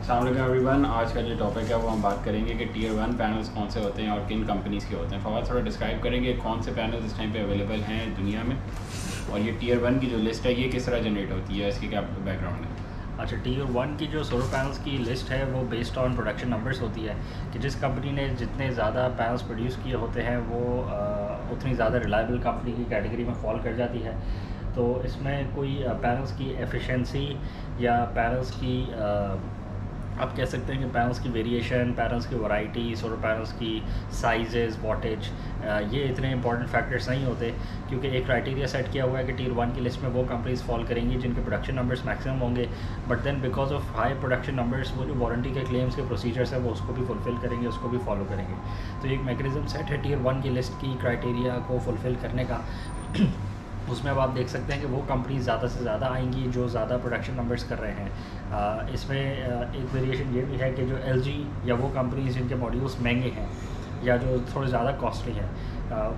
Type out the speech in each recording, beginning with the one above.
अस्सलाम वालेकुम एवरीवन। आज का जो टॉपिक है वो हम बात करेंगे कि टीयर 1 पैनल्स कौन से होते हैं और किन कंपनीज़ के होते हैं। फवाद थोड़ा डिस्क्राइब करेंगे कौन से पैनल्स इस टाइम पे अवेलेबल हैं दुनिया में, और ये टीयर 1 की जो लिस्ट है ये किस तरह जनरेट होती है, इसकी क्या बैकग्राउंड है। अच्छा, टीयर 1 की जो सोलर पैनल्स की लिस्ट है वो बेस्ड ऑन प्रोडक्शन नंबर्स होती है कि जिस कंपनी ने जितने ज़्यादा पैनल्स प्रोड्यूस किए होते हैं वो उतनी ज़्यादा रिलायबल कंपनी की कैटेगरी में फॉल कर जाती है। तो इसमें कोई पैनल्स की एफिशिएंसी या पैनल्स की आप कह सकते हैं कि पैनल्स की वेरिएशन, पैनल्स की वैरायटी, सोलर पैनल्स की साइजेस, वॉटेज, ये इतने इंपॉर्टेंट फैक्टर्स नहीं होते, क्योंकि एक क्राइटेरिया सेट किया हुआ है कि टीयर 1 की लिस्ट में वो कंपनीज फॉल करेंगी जिनके प्रोडक्शन नंबर्स मैक्सिमम होंगे, but then because of high production numbers वो जो वारंटी के क्लेम्स के प्रोसीजर्स है वो उसको भी फुलफ़िल करेंगे, उसको भी फॉलो करेंगे। तो एक मैकेनिज्म सेट है टीयर 1 की लिस्ट की क्राइटेरिया को फुलफ़िल करने का। उसमें अब आप देख सकते हैं कि वो कंपनी ज़्यादा से ज़्यादा आएंगी जो ज़्यादा प्रोडक्शन नंबर्स कर रहे हैं। इसमें एक वेरिएशन ये भी है कि जो LG या वो कंपनीज जिनके मॉड्यूल्स महंगे हैं या जो थोड़े ज़्यादा कॉस्टली हैं,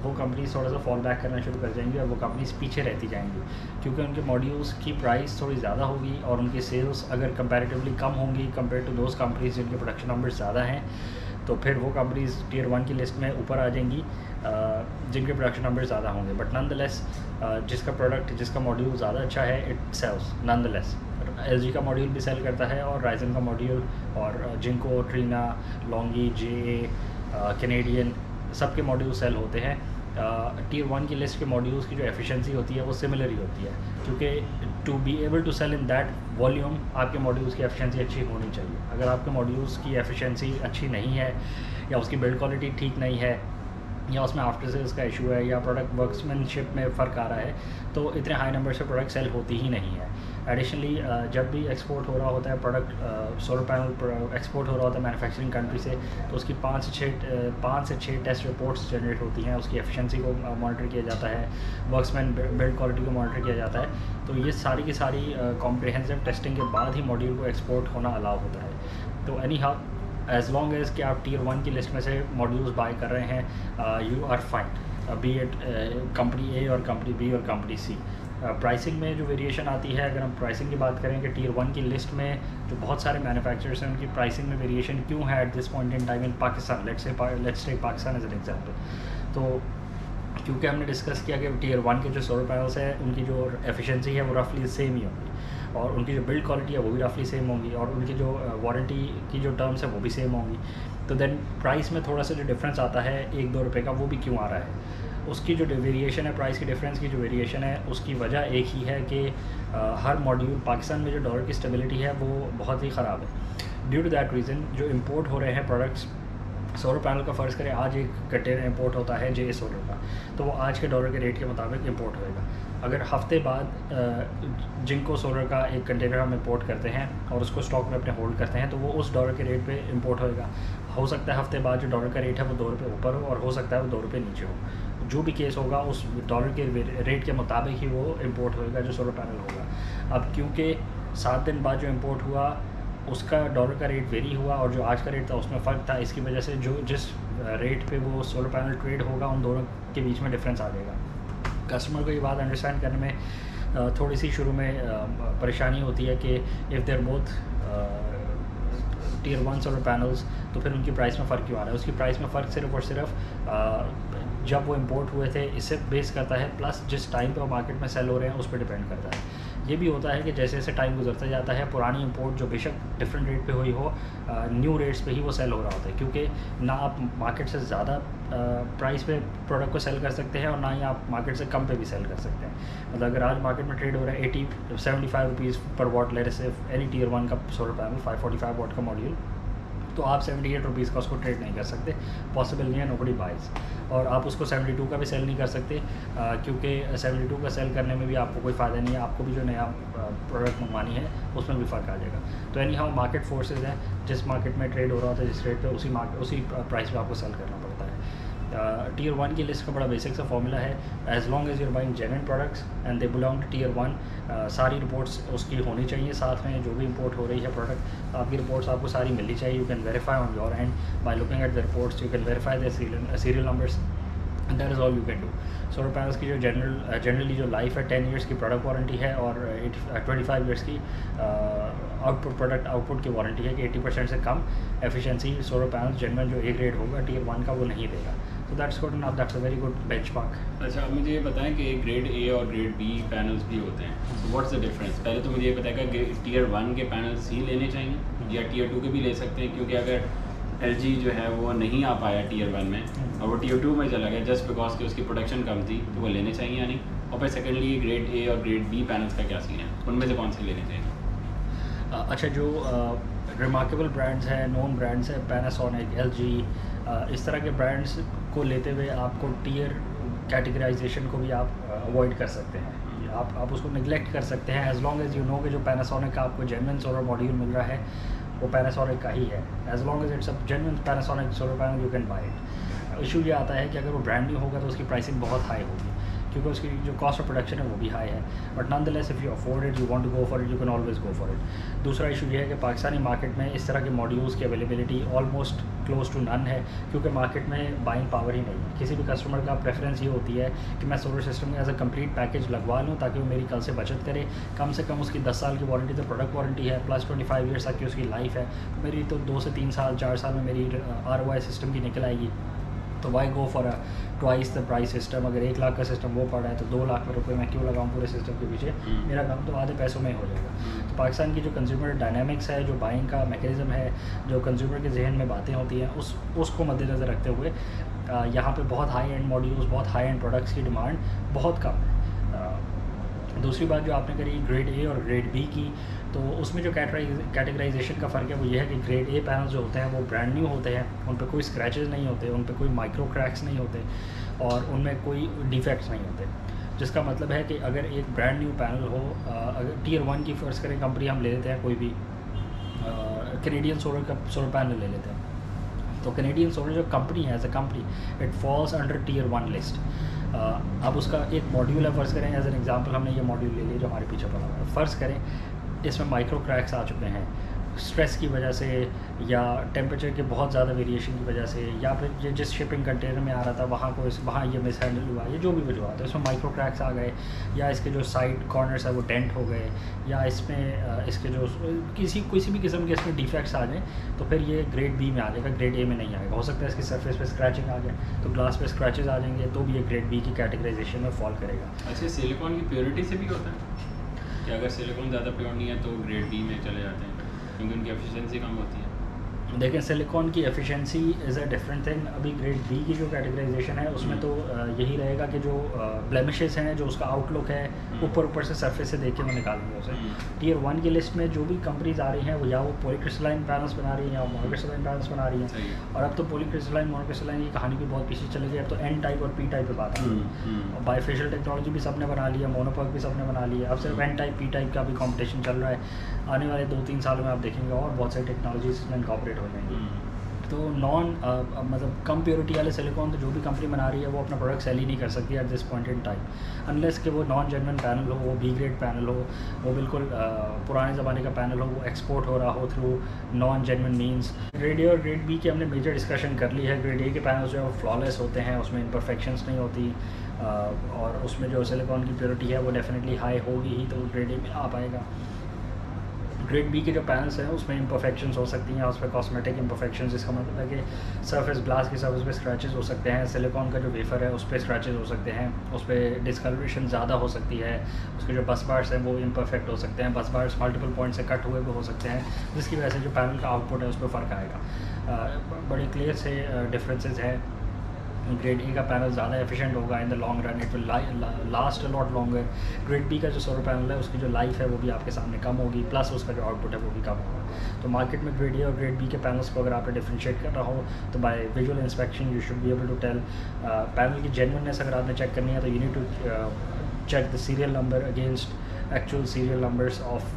वो कंपनीज थोड़ा सा फॉल बैक करना शुरू कर जाएंगी और वो कंपनीज पीछे रहती जाएंगी, क्योंकि उनके मॉड्यूल्स की प्राइस थोड़ी ज़्यादा होगी और उनकी सेल्स अगर कंपैरेटिवली कम होंगी कंपेयर टू दोज कंपनीज जिनके प्रोडक्शन नंबर्स ज़्यादा हैं, तो फिर वो कंपनीज टीयर 1 की लिस्ट में ऊपर आ जाएंगी जिनके प्रोडक्शन नंबर ज़्यादा होंगे। बट नॉनदलेस जिसका प्रोडक्ट, जिसका मॉड्यूल ज़्यादा अच्छा है, इट सेल्स नॉनदलेस। LG का मॉड्यूल भी सेल करता है और राइजन का मॉड्यूल, और जिनको, ट्रीना, लॉन्गी, JA, कैनेडियन, सबके मॉड्यूल सेल होते हैं। टीयर 1 की लिस्ट के मॉड्यूल्स की जो एफिशिएंसी होती है वो सिमिलर ही होती है, क्योंकि to be able to sell in that volume आपके मॉड्यूल्स की एफिशिएंसी अच्छी होनी चाहिए। अगर आपके मॉड्यूल्स की एफिशिएंसी अच्छी नहीं है या उसकी बिल्ड क्वालिटी ठीक नहीं है या उसमें आफ्टर सेल्स का इशू है या प्रोडक्ट वर्कमैनशिप में फ़र्क आ रहा है, तो इतने हाई नंबर से प्रोडक्ट सेल होती ही नहीं है। एडिशनली जब भी एक्सपोर्ट हो रहा होता है प्रोडक्ट, सोलर पैनल एक्सपोर्ट हो रहा होता है मैन्युफैक्चरिंग कंट्री से, तो उसकी 5 से 6 टेस्ट रिपोर्ट्स जनरेट होती हैं, उसकी एफिशिएंसी को मॉनिटर किया जाता है, वर्कमैन बिल्ड क्वालिटी को मॉनिटर किया जाता है। तो ये सारी की सारी कॉम्प्रिहेंसिव टेस्टिंग के बाद ही मॉड्यूल को एक्सपोर्ट होना अलाउ होता है। तो any how, as long as कि आप टीयर 1 की लिस्ट में से मॉड्यूल्स बाय कर रहे हैं, you are fine, be it company A और कंपनी B और कंपनी C। प्राइसिंग में जो वेरिएशन आती है, अगर हम प्राइसिंग की बात करें कि टीयर 1 की लिस्ट में जो बहुत सारे मैन्युफैक्चरर्स हैं उनकी प्राइसिंग में वेरिएशन क्यों है at this point in time in Pakistan, let's take Pakistan as an example. तो क्योंकि हमने डिस्कस किया कि टीयर 1 के जो सोलर पैनल्स हैं उनकी जो एफिशिएंसी है वो रफली सेम ही होगी, और उनकी जो बिल्ड क्वालिटी है वो भी रफली सेम होंगी, और उनकी जो वारंटी की जो टर्म्स है वो भी सेम होंगी। तो देन प्राइस में थोड़ा सा जो डिफरेंस आता है 1-2 रुपये का, वो भी क्यों आ रहा है? उसकी जो वेरिएशन है, प्राइस की डिफरेंस की जो वेरिएशन है, उसकी वजह एक ही है कि हर मॉड्यूल, पाकिस्तान में जो डॉलर की स्टेबिलिटी है वो बहुत ही ख़राब है। ड्यू टू दैट रीज़न जो इम्पोर्ट हो रहे हैं प्रोडक्ट्स, सोलर पैनल का फ़र्ज़ करें आज एक कंटेनर इंपोर्ट होता है JA सोलर का, तो वो आज के डॉलर के रेट के मुताबिक इंपोर्ट होएगा। अगर हफ्ते बाद जिनको सोलर का एक कंटेनर हम इंपोर्ट करते हैं और उसको स्टॉक में अपने होल्ड करते हैं, तो वो उस डॉलर के रेट पे इंपोर्ट होएगा। हो सकता है हफ्ते बाद जो डॉलर का रेट है वो 2 रुपये ऊपर हो, और हो सकता है वो 2 रुपये नीचे हो। जो भी केस होगा उस डॉलर के रेट के मुताबिक ही वो इंपोर्ट होएगा जो सोलर पैनल होगा। अब क्योंकि 7 दिन बाद जो इंपोर्ट हुआ उसका डॉलर का रेट वेरी हुआ और जो आज का रेट था उसमें फ़र्क था, इसकी वजह से जो जिस रेट पे वो सोलर पैनल ट्रेड होगा उन दोनों के बीच में डिफरेंस आ जाएगा। कस्टमर को ये बात अंडरस्टैंड करने में थोड़ी सी शुरू में परेशानी होती है कि if there both tier 1 solar panels, तो फिर उनकी प्राइस में फ़र्क क्यों आ रहा है? उसकी प्राइस में फ़र्क सिर्फ और सिर्फ जब वो इंपोर्ट हुए थे इससे बेस करता है, प्लस जिस टाइम पे वो मार्केट में सेल हो रहे हैं उस पर डिपेंड करता है। ये भी होता है कि जैसे जैसे टाइम गुजरता जाता है पुरानी इंपोर्ट जो बेशक डिफरेंट रेट पे हुई हो, न्यू रेट्स पे ही वो सेल हो रहा होता है, क्योंकि ना आप मार्केट से ज़्यादा प्राइस पे प्रोडक्ट को सेल कर सकते हैं और ना ही आप मार्केट से कम पे भी सेल कर सकते हैं। मतलब अगर आज मार्केट में ट्रेड हो रहा है 75 रुपीज़ पर वॉट, लेट से एनी टीयर 1 का सोलर पैनल 545 वॉट का मॉड्यूल, तो आप 78 रुपीज़ का उसको ट्रेड नहीं कर सकते, पॉसिबल नहीं है, नोबडी बाइज। और आप उसको 72 का भी सेल नहीं कर सकते, क्योंकि 72 का सेल करने में भी आपको कोई फ़ायदा नहीं है, आपको भी जो नया प्रोडक्ट मंगवानी है उसमें भी फ़र्क आ जाएगा। तो एनी हाउ मार्केट फोर्सेज हैं, जिस मार्केट में ट्रेड हो रहा होता है जिस रेट पे, उसी प्राइस पे आपको सेल करना पड़ता है। टीयर 1 की लिस्ट का बड़ा बेसिक सा फॉर्मूला है, as long as you're buying genuine products and they belong to tier 1, सारी रिपोर्ट्स उसकी होनी चाहिए साथ में। जो भी इंपोर्ट हो रही है प्रोडक्ट, आपकी रिपोर्ट्स आपको सारी मिलनी चाहिए। You can verify on your and by looking at the reports, you can verify the serial numbers, and that is all you can do. Solar panels की जो जनरली जो लाइफ है 10 ईयर्स की प्रोडक्ट वारंटी है और 25 years की output की warranty है कि 80% से कम एफिशिएंसी सोलर पैनल्स जेन्युइन जो ए ग्रेड होगा Tier 1 का वो नहीं देगा। तो that's good and that's a very good benchmark. अच्छा, अब मुझे ये बताएं कि ग्रेड ए और ग्रेड बी पैनल्स भी होते हैं, सो व्हाट्स द डिफरेंस? पहले तो मुझे ये बताएगा कि Tier 1 के पैनल्स ही लेने चाहिए या Tier 2 के भी ले सकते हैं, क्योंकि अगर LG जो है वो नहीं आ पाया Tier 1 में और वो Tier 2 में चला गया जस्ट बिकॉज कि उसकी प्रोडक्शन कम थी, तो वो लेने चाहिए या नहीं? और फिर सेकेंडली ग्रेड ए और ग्रेड बी पैनल्स का क्या सीन है, उनमें से कौन से लेने चाहिए? अच्छा, जो रिमार्केबल ब्रांड्स हैं, नोन ब्रांड्स हैं, पैनासोनिक, LG, इस तरह के ब्रांड्स को लेते हुए आपको टीयर कैटेगराइजेशन को भी आप अवॉइड कर सकते हैं, आप उसको निगलेक्ट कर सकते हैं as long as you know कि जो पैनासोनिक का आपको जेन्युइन सोलर मॉड्यूल मिल रहा है वो पैनासोनिक का ही है। As long as it's a genuine Panasonic solar panel you can buy it. Issue ये आता है कि अगर वो ब्रांड न्यू होगा तो उसकी प्राइसिंग बहुत हाई होगी, क्योंकि उसकी जो कॉस्ट ऑफ प्रोडक्शन है वो भी हाई है, but nonetheless if you afford it, you want to go for it, you can always go for it. दूसरा इशू ये है कि पाकिस्तानी मार्केट में इस तरह के मॉड्यूल्स की availability almost close to none है, क्योंकि मार्केट में बाइंग पावर ही नहीं है। किसी भी कस्टमर का प्रेफरेंस ये होती है कि मैं सोलर सिस्टम में एज अ कंप्लीट पैकेज लगवा लूँ ताकि वो मेरी कल से बचत करे। कम से कम उसकी 10 साल की वारंटी तो प्रोडक्ट वारंटी है, प्लस 25 ईयर्स तक की उसकी लाइफ है। मेरी तो 2 से 3 साल 4 साल में मेरी ROI सिस्टम की निकल आएगी, तो why go for twice the price system. अगर 1 लाख का सिस्टम वो पड़ा है तो 2 लाख रुपए मैं क्यों लगाऊं पूरे सिस्टम के पीछे? मेरा काम तो आधे पैसों में ही हो जाएगा। तो पाकिस्तान की जो कंज्यूमर डायनामिक्स है, जो बाइंग का मैकेनिज़्म है, जो कंज्यूमर के जहन में बातें होती हैं, उसको मद्देनज़र रखते हुए यहाँ पे बहुत हाई एंड मॉड्यूल्स, बहुत हाई एंड प्रोडक्ट्स की डिमांड बहुत कम है। दूसरी बात जो आपने करी ग्रेड ए और ग्रेड बी की, तो उसमें जो कैटेगराइजेशन का फ़र्क है वो ये है कि ग्रेड ए पैनल जो होते हैं वो ब्रांड न्यू होते हैं, उन पर कोई स्क्रैचेस नहीं होते, उन पर कोई माइक्रो क्रैक्स नहीं होते और उनमें कोई डिफेक्ट्स नहीं होते। जिसका मतलब है कि अगर एक ब्रांड न्यू पैनल हो, अगर Tier 1 की फर्स्ट करें कंपनी हम ले लेते हैं, कोई भी कैनेडियन सोलर पैनल ले लेते हैं, तो कैनेडियन सोलर जो कंपनी है as a company it falls under Tier 1 list. अब उसका एक मॉड्यूल है, फ़र्ज़ करें एज एन एग्जांपल हमने ये मॉड्यूल ले लिया जो हमारे पीछे पड़ा हुआ है। फ़र्ज़ करें इसमें माइक्रो क्रैक्स आ चुके हैं स्ट्रेस की वजह से या टेम्परेचर के बहुत ज़्यादा वेरिएशन की वजह से, या फिर जिस शिपिंग कंटेनर में आ रहा था वहाँ ये मिस हैंडल हुआ, ये जो भी वजह तो इसमें माइक्रो क्रैक्स आ गए, या इसके जो साइड कॉर्नर्स है वो डेंट हो गए, या इसमें इसके जो किसी भी किस्म के इसमें डिफेक्ट्स आ जाएँ, तो फिर ये ग्रेड बी में आ जाएगा, ग्रेड ए में नहीं आएगा। हो सकता है इसकी सरफेस पे स्क्रैचिंग आ जाए तो ग्लास पे स्क्रैचेस आ जाएंगे, तो भी ये ग्रेड बी की कैटेगराइजेशन में फॉल करेगा। अच्छा, सिलिकॉन की प्योरिटी से भी होता है कि अगर सिलिकॉन ज़्यादा प्योर नहीं है तो ग्रेड बी में चले जाते हैं क्योंकि उनकी एफिशिएंसी कम होती है? देखें, सिलिकॉन की efficiency is a different thing. अभी ग्रेड बी की जो कैटेगराइजेशन है उसमें तो यही रहेगा कि जो ब्लेमिशेस हैं, जो उसका आउटलुक है, ऊपर से सरफेस से देख के मैं निकालूंगा उसे। Tier 1 की लिस्ट में जो भी कंपनीज आ रही हैं वो या वो पॉलीक्रिस्टलाइन पैनल्स बना रही हैं या मोनोक्रिस्टलाइन पैनल्स बना रही हैं, और अब तो पॉलीक्रिस्टलाइन मोनोक्रिस्टलाइन की कहानी भी बहुत पीछे चली गई। अब तो N टाइप और P टाइप पे बात आ रही है, और बायोफेशियल टेक्नोलॉजी भी सबने बना लिया, मोनोपर्क भी सबने बना लिया, अब सिर्फ N टाइप P टाइप का भी कॉम्पिटिशन चल रहा है। आने वाले 2-3 सालों में आप देखेंगे और बहुत सारी टेक्नोलॉजीज इसमें इनकॉर्पोरेट हो जाएंगी। तो मतलब कम प्योरिटी वाले सिलिकॉन तो जो भी कंपनी बना रही है वो अपना प्रोडक्ट सेल ही नहीं कर सकती eight this point in time, unless कि वो नॉन जेन्युइन पैनल हो, वो बी ग्रेड पैनल हो, वो बिल्कुल पुराने ज़माने का पैनल हो, वो एक्सपोर्ट हो रहा हो through non genuine means. Grade A और ग्रेड बी की हमने मेजर डिस्कशन कर ली है। ग्रेड ए के पैनल जो है वो फ्लॉलेस होते हैं, उसमें इम्परफेक्शंस नहीं होती, और उसमें जो सिलिकॉन की प्योरिटी है वो डेफिनेटली हाई होगी ही, तो वो ग्रेड ए में आ पाएगा। ग्रेड बी के जो पैनल्स हैं उसमें इम्परफेक्शंस हो सकती हैं, उसमें कॉस्मेटिक इम्परफेक्शंस, इसका मतलब है कि सरफेस ग्लास की सरफेस पे स्क्रैचेस हो सकते हैं, सिलिकॉन का जो वेफर है उस पर स्क्रैचेस हो सकते हैं, उस पर डिस्कलरेशन ज़्यादा हो सकती है, उसके जो बस बार्स हैं वो इम्परफेक्ट हो सकते हैं, बस बार्स मल्टीपल पॉइंट से कट हुए भी हो सकते हैं, जिसकी वजह से जो पैनल का आउटपुट है उस पर फ़र्क आएगा। बड़े क्लियर से डिफरेंसेस हैं। ग्रेड ए का पैनल ज़्यादा एफिशिएंट होगा in the long run, it will last a lot longer. Grade B का जो सोलर पैनल है उसकी जो लाइफ है वो भी आपके सामने कम होगी, प्लस उसका जो आउटपुट है वो भी कम होगा। तो मार्केट में ग्रेड ए और ग्रेड बी के पैनल्स को अगर आपने डिफरेंशिएट करना हो तो by visual inspection you should be able to tell. Panel की जेन्युइननेस अगर आपने चेक करनी है तो you need to check the serial number against actual serial numbers of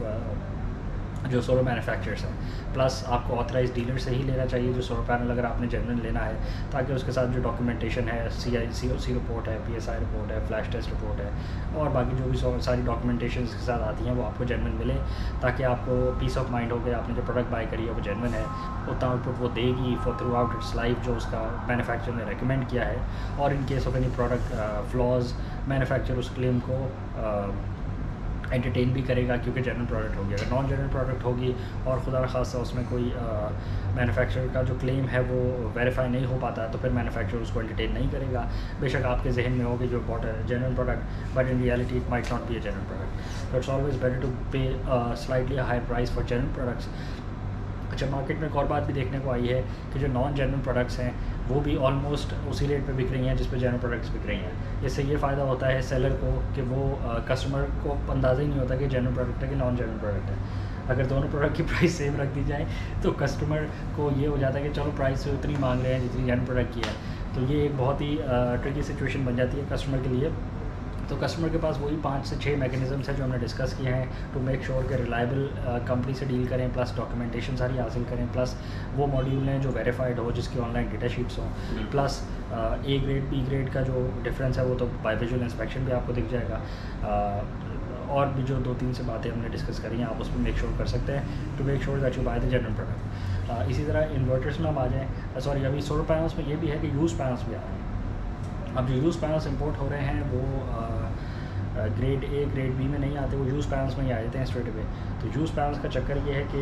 जो सोलर मैन्युफैक्चरर्स हैं। प्लस आपको ऑथराइज डीलर से ही लेना चाहिए जो सोलर पैनल अगर आपने जेन्युइन लेना है, ताकि उसके साथ जो डॉक्यूमेंटेशन है, COC रिपोर्ट है, PSI रिपोर्ट है, फ्लैश टेस्ट रिपोर्ट है और बाकी जो भी सारी डॉक्यूमेंटेशन के साथ आती हैं वो आपको जेन्युइन मिले, ताकि आपको पीस ऑफ माइंड हो गया आपने जो प्रोडक्ट बाय करी है वो जेन्युइन है, उतना आउटपुट वो देगी for through out it's life जो उसका मैन्युफैक्चरर ने रेकमेंड किया है। और in case of any product flaws manufacturer उस क्लेम को एंटरटेन भी करेगा क्योंकि जेन्युइन प्रोडक्ट होगी। अगर नॉन जेन्युइन प्रोडक्ट होगी और खुदा न खासा उसमें कोई मैन्युफैक्चरर का जो क्लेम है वो वेरीफाई नहीं हो पाता है तो फिर मैन्युफैक्चरर उसको एंटरटेन नहीं करेगा। बेशक आपके जहन में होगी जो बॉट है genuine product, but in reality it might not be a genuine product. तो इट्स ऑलवेज बेटर टू पे slightly high price for genuine products. अच्छा, मार्केट में एक और बात भी देखने को आई है कि जो नॉन जेन्युइन प्रोडक्ट्स हैं वो भी ऑलमोस्ट उसी रेट पे बिक रही हैं जिस पे जेन्युइन प्रोडक्ट्स बिक रही हैं। इससे ये फ़ायदा होता है सेलर को कि वो कस्टमर को अंदाज़ा ही नहीं होता कि जेन्युइन प्रोडक्ट है कि नॉन जेन्युइन प्रोडक्ट है। अगर दोनों प्रोडक्ट की प्राइस सेम रख दी जाए तो कस्टमर को ये हो जाता है कि चलो प्राइस से उतनी मांग रहे हैं जितनी जेन्युइन प्रोडक्ट की है। तो ये एक बहुत ही ट्रिकी सिचुएशन बन जाती है कस्टमर के लिए। तो कस्टमर के पास वही 5 से 6 मैकेनिज़म्स हैं जो हमने डिस्कस किए हैं टू मेक श्योर कि रिलायबल कंपनी से डील करें, प्लस डॉक्यूमेंटेशन सारी हासिल करें, प्लस वो मॉड्यूल हैं जो वेरीफाइड हो, जिसकी ऑनलाइन डेटा शीट्स हों, plus A grade B grade का जो डिफरेंस है वो तो बाय विजुअल इंस्पेक्शन भी आपको दिख जाएगा। और भी जो 2-3 से बातें हमने डिस्कस करी हैं आप उस पर मेक श्योर कर सकते हैं to make sure that you buy the genuine product. इसी तरह इन्वर्टर्स में हम आ जाएँ, सॉरी अभी सोलर पैनल्स में ये भी है कि यूज़ पैनल्स भी आ रहे हैं। अब जो यूज़ पैनल्स इंपोर्ट हो रहे हैं वो ग्रेड A ग्रेड B में नहीं आते, वो यूज़ पैनल्स में ही आ जाते हैं स्ट्रेट अवे। तो यूज़ पैनल्स का चक्कर ये है कि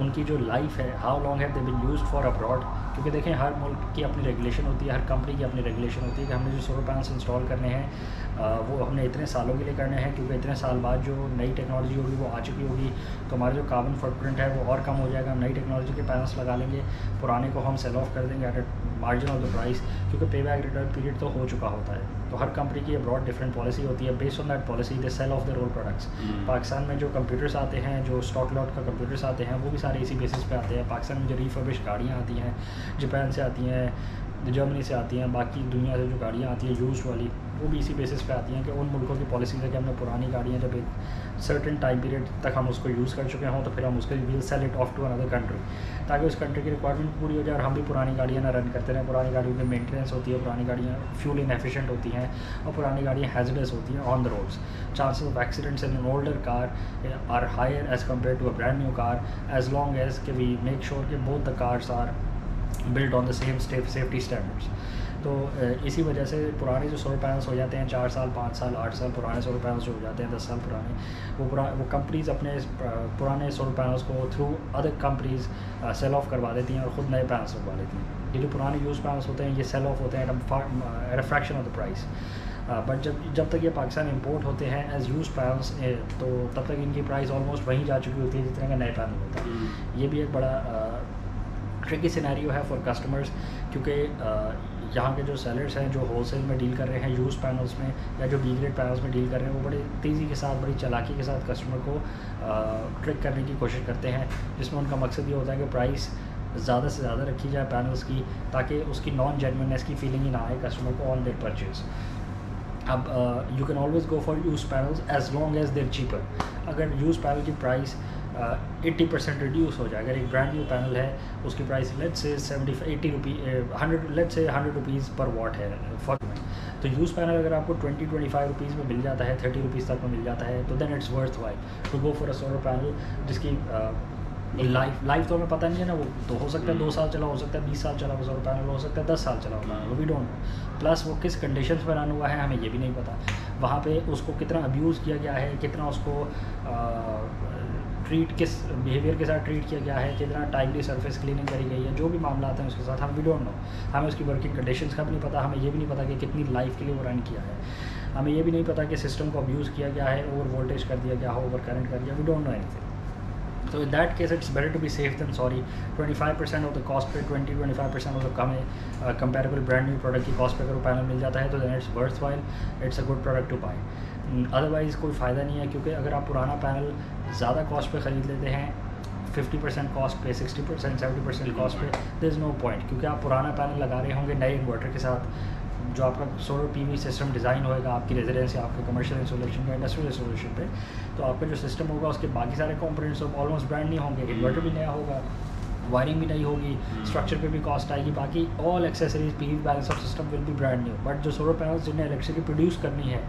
उनकी जो लाइफ है, how long have they been used for abroad, क्योंकि देखें हर मुल्क की अपनी रेगुलेशन होती है, हर कंपनी की अपनी रेगुलेशन होती है कि हमने जो सोलर पैनल्स इंस्टॉल करने हैं वो हमने इतने सालों के लिए करने हैं, क्योंकि इतने साल बाद जो नई टेक्नोलॉजी होगी वो आ चुकी होगी तो हमारा जो कार्बन फुटप्रिंट है वो और कम हो जाएगा। हम नई टेक्नोलॉजी के पैनल्स लगा लेंगे, पुराने को हम सेल ऑफ कर देंगे at margin of the price, क्योंकि पे बैक रिटर्न पीरियड तो हो चुका होता है। तो हर कंपनी की ब्रॉड डिफरेंट पॉलिसी होती है। Based on that policy they sell of their own products. Pakistan में जो कंप्यूटर्स आते हैं, जो स्टॉक लॉट का कंप्यूटर्स आते हैं, वो भी सारे इसी बेसिस पे आते हैं। पाकिस्तान में जो रिफर्बिश गाड़ियाँ आती हैं, जापान से आती हैं, जर्मनी से आती हैं, बाकी दुनिया से जो गाड़ियाँ आती हैं यूज़ वाली, वो भी इसी बेसिस पे आती हैं कि उन मुल्कों की पॉलिसी है कि हमने पुरानी गाड़ियाँ जब एक सर्टेन टाइम पीरियड तक हम उसको यूज़ कर चुके हों तो फिर हम उसके will sell it off to another country, ताकि उस कंट्री की रिक्वायरमेंट पूरी हो जाए और हम भी पुरानी गाड़ियाँ ना रन करते रहें। पुरानी गाड़ियों की मेंटेनेंस होती है, पुरानी गाड़ियाँ फ्यूल इनएफिशिएंट होती हैं और पुरानी गाड़ियाँ हैजर्डस होती हैं on the roads. Chances of accidents in an older car are higher as compared to a brand new car, as long as के वी मेक श्योर कि both the cars are build on the same safety standards. तो इसी वजह से पुराने जो solar panels हो जाते हैं 4 साल 5 साल 8 साल पुराने सोलर पैनल्स जो हो जाते हैं 10 साल पुराने, वो कंपनीज़ अपने पुराने सोलर पैनल्स को through other companies sell off करवा देती हैं और ख़ुद नए पैनल्स लगवा लेती हैं। ये जो पुराने यूज़ पैनल्स होते हैं ये सेल ऑफ होते हैं at a fraction of the price. But जब तक ये पाकिस्तान इंपोर्ट होते हैं एज़ यूज़ पैनल्स तो तब तक इनकी प्राइस ऑलमोस्ट वहीं जा चुकी होती है जितने का नए पैनल होता है। ये भी एक बड़ा ट्रिकी सिनेरियो है फॉर कस्टमर्स, क्योंकि यहाँ के जो सेलर्स हैं जो होलसेल में डील कर रहे हैं यूज़ पैनल्स में या जो B ग्रेड पैनल्स में डील कर रहे हैं, वो बड़े तेज़ी के साथ बड़ी चालाकी के साथ कस्टमर को ट्रिक करने की कोशिश करते हैं, जिसमें उनका मकसद ये होता है कि प्राइस ज़्यादा से ज़्यादा रखी जाए पैनल्स की, ताकि उसकी नॉन जेन्युइननेस की फीलिंग ही ना आए कस्टमर को ऑन देयर परचेज़। अब you can always go for used panels as long as they're cheaper. अगर यूज़ पैनल की प्राइस 80% रिड्यूस हो जाए, अगर एक ब्रांड न्यू पैनल है उसकी price let's say 80 rupees 100 rupees पर वॉट है फॉर, तो यूज़ पैनल अगर आपको 20-25 रुपीज़ में मिल जाता है, 30 रुपीज़ तक में मिल जाता है, तो then it's worthwhile to go for a solar panel जिसकी लाइफ तो हमें पता नहीं है ना, वो तो हो सकता है 2 साल चला, हो सकता है 20 साल चला वो सोलर पैनल, हो सकता है 10 साल चला होगा, वो भी डोंट नो। प्लस वो किस कंडीशंस में रन हुआ है हमें ये भी नहीं पता, वहाँ पे उसको कितना अब्यूज़ किया गया है, कितना उसको ट्रीट किस बिहेवियर के साथ ट्रीट किया गया है, कितना टाइमली सरफेस क्लीनिंग करी गई है, जो भी मामला आता है उसके साथ हम वी डोंट नो। हमें उसकी वर्किंग कंडीशंस का भी नहीं पता, हमें ये भी नहीं पता कि कितनी लाइफ के लिए वो रन किया है, हमें ये भी नहीं पता कि सिस्टम को अब्यूज़ किया गया है, ओवर वोल्टेज कर दिया गया हो, ओवर करंट कर दिया, we don't know anything. So in that case it's better to be safe than sorry। 25% of the cost पे 20-25% of the कम है कंपेरेबल ब्रांड न्यू प्रोडक्ट की कॉस्ट पे अगर वो पैनल मिल जाता है तो then it's worthwhile, it's a good product to buy। Otherwise कोई फ़ायदा नहीं है, क्योंकि अगर आप पुराना पैनल ज़्यादा कॉस्ट पे ख़रीद लेते हैं 50% कॉस्ट पे 60% 70% कॉस्ट पे, देयर इज़ नो पॉइंट, क्योंकि आप पुराना पैनल लगा रहे होंगे नए इन्वर्टर के साथ, जो आपका सोलर PV सिस्टम डिज़ाइन होएगा आपकी रेजिडेंस या आपके कमर्शियल इंस्टॉलेशन या इंडस्ट्रियल इंस्टॉलेशन पे, तो आपका जो सिस्टम होगा उसके बाकी सारे कंपोनेंट्स ऑलमोस्ट ब्रांड नहीं होंगे, इन्वर्टर भी नया होगा, वायरिंग भी नहीं होगी, स्ट्रक्चर पे भी कॉस्ट आएगी, बाकी all accessories PV balance of system will be brand new. But जो सोलर पैनल्स जिन्हें इलेक्ट्रिसिटी प्रोड्यूस करनी है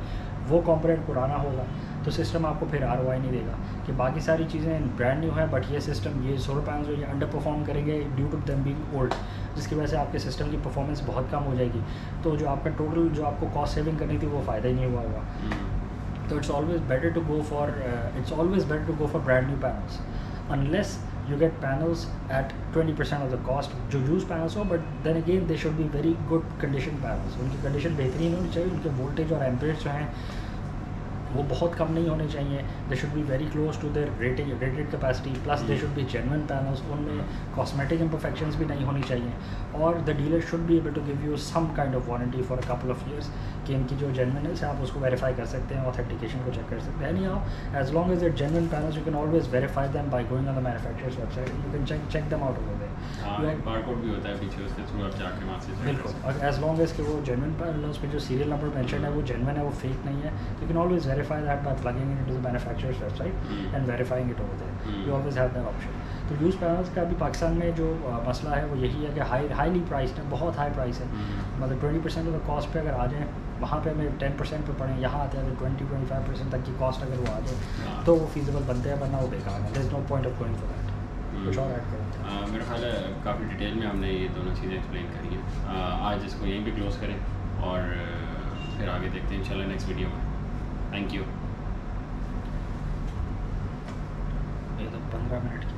वो कंपोनेंट पुराना होगा, तो सिस्टम आपको फिर ROI नहीं देगा कि बाकी सारी चीज़ें ब्रांड न्यू है बट ये सिस्टम, ये सोलर पैनल्स जो ये अंडर परफॉर्म करेंगे due to them being old, जिसकी वजह से आपके सिस्टम की परफॉर्मेंस बहुत कम हो जाएगी, तो जो आपका टोटल जो आपको कॉस्ट सेविंग करनी थी वो फ़ायदा ही नहीं हुआ होगा। तो it's always better to go for brand new panels unless you get panels at 20% of the cost जो यूज़ पैनल्स हो, but then again they should be very good condition panels, उनकी कंडीशन बेहतरीन होनी चाहिए, उनके वोल्टेज और amperage जो हैं वो बहुत कम नहीं होने चाहिए, they should be very close to their rated capacity, plus they should be genuine panels, उनमें कॉस्मेटिक इम्परफेक्शंस भी नहीं होनी चाहिए, और the dealer should be able to give you some kind of warranty for a couple of years कि इनकी जो genuineness है आप उसको वेरीफाई कर सकते हैं, ऑथेंटिकेशन को चेक कर सकते हैं। Anyhow as long as they're genuine panels you can always verify them by going on the manufacturer's website, you can check them out over there, barcode भी होता है पीछे उसके थ्रू आप जाके वहाँ से बिल्कुल, और एज लॉन्ग एज कि वो जेन्युइन पैनल्स पे जो सीरियल नंबर मेंशन है वो जेन्युइन है, वो फेक नहीं है, you can always verify that bye plugging it into the manufacturer's website and verifying it over there. You always have that option. तो यूज़ पैनल्स का भी पाकिस्तान में जो मसला है वो यही है कि हाईली प्राइस्ड है, बहुत हाई प्राइस है, मतलब 20% ऑफ द कॉस्ट पे अगर आ जाए, वहाँ पे हमें 10% पे पड़े, यहाँ आते हैं अगर 20-25% तक की कॉस्ट अगर वो आ जाए तो वो फीजिबल बनते हैं, वरना वो बेकार है, there is no point of going for that. कुछ और ऐड करें? मेरा ख्याल है काफ़ी डिटेल में हमने ये दोनों चीज़ें एक्सप्लेन करी हैं, आज इसको यहीं पे क्लोज़ करें और फिर आगे देखते हैं इंशाल्लाह नेक्स्ट वीडियो में। Thank you. 15 मिनट की